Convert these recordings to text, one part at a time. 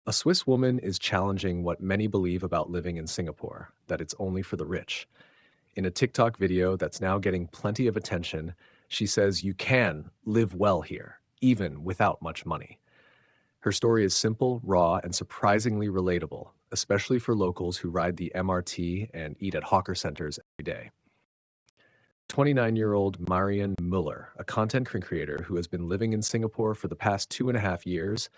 A Swiss woman is challenging what many believe about living in Singapore, that it's only for the rich. In a TikTok video that's now getting plenty of attention, she says you can live well here, even without much money. Her story is simple, raw, and surprisingly relatable, especially for locals who ride the MRT and eat at hawker centers every day. 29-year-old Marian Muller, a content creator who has been living in Singapore for the past 2.5 years,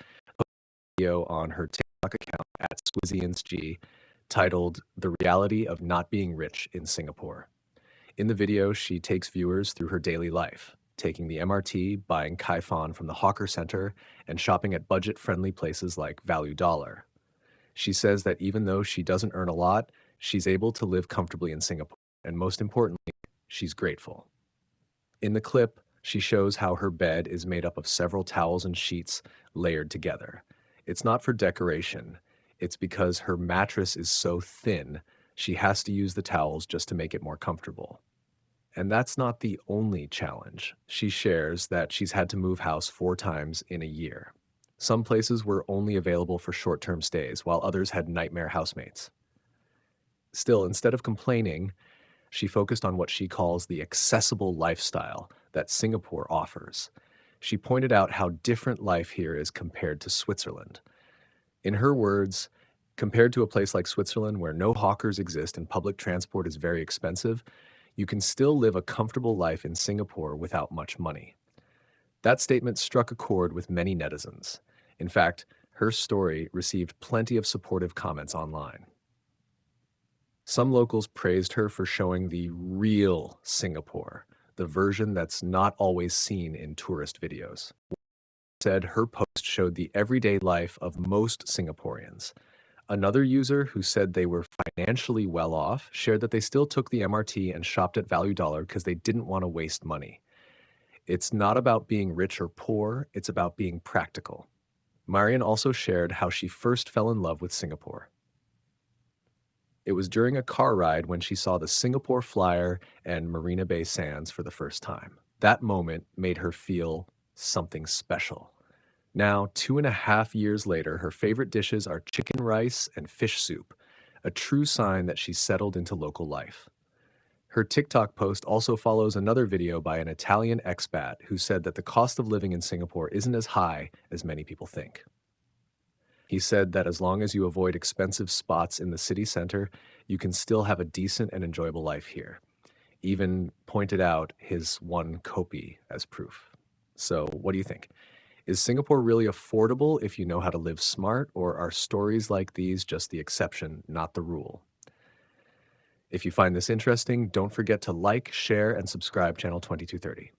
video on her TikTok account at SwizziansG titled The Reality of Not Being Rich in Singapore. In the video, she takes viewers through her daily life, taking the MRT, buying kai fan from the hawker center, and shopping at budget-friendly places like Value Dollar. She says that even though she doesn't earn a lot, she's able to live comfortably in Singapore, and most importantly, she's grateful. In the clip, she shows how her bed is made up of several towels and sheets layered together. It's not for decoration. It's because her mattress is so thin, she has to use the towels just to make it more comfortable. And that's not the only challenge. She shares that she's had to move house 4 times in a year. Some places were only available for short-term stays, while others had nightmare housemates. Still, instead of complaining, she focused on what she calls the accessible lifestyle that Singapore offers. She pointed out how different life here is compared to Switzerland. In her words, compared to a place like Switzerland where no hawkers exist and public transport is very expensive, you can still live a comfortable life in Singapore without much money. That statement struck a chord with many netizens. In fact, her story received plenty of supportive comments online. Some locals praised her for showing the real Singapore, the version that's not always seen in tourist videos. Said her post showed the everyday life of most Singaporeans. Another user who said they were financially well off shared that they still took the MRT and shopped at Value Dollar because they didn't want to waste money. It's not about being rich or poor, it's about being practical. Marian also shared how she first fell in love with Singapore. It was during a car ride when she saw the Singapore Flyer and Marina Bay Sands for the first time. That moment made her feel something special. Now, 2.5 years later, her favorite dishes are chicken rice and fish soup, a true sign that she's settled into local life. Her TikTok post also follows another video by an Italian expat who said that the cost of living in Singapore isn't as high as many people think. He said that as long as you avoid expensive spots in the city center, you can still have a decent and enjoyable life here. Even pointed out his one kopi as proof. So, what do you think? Is Singapore really affordable if you know how to live smart, or are stories like these just the exception, not the rule? If you find this interesting, don't forget to like, share, and subscribe Channel 2230.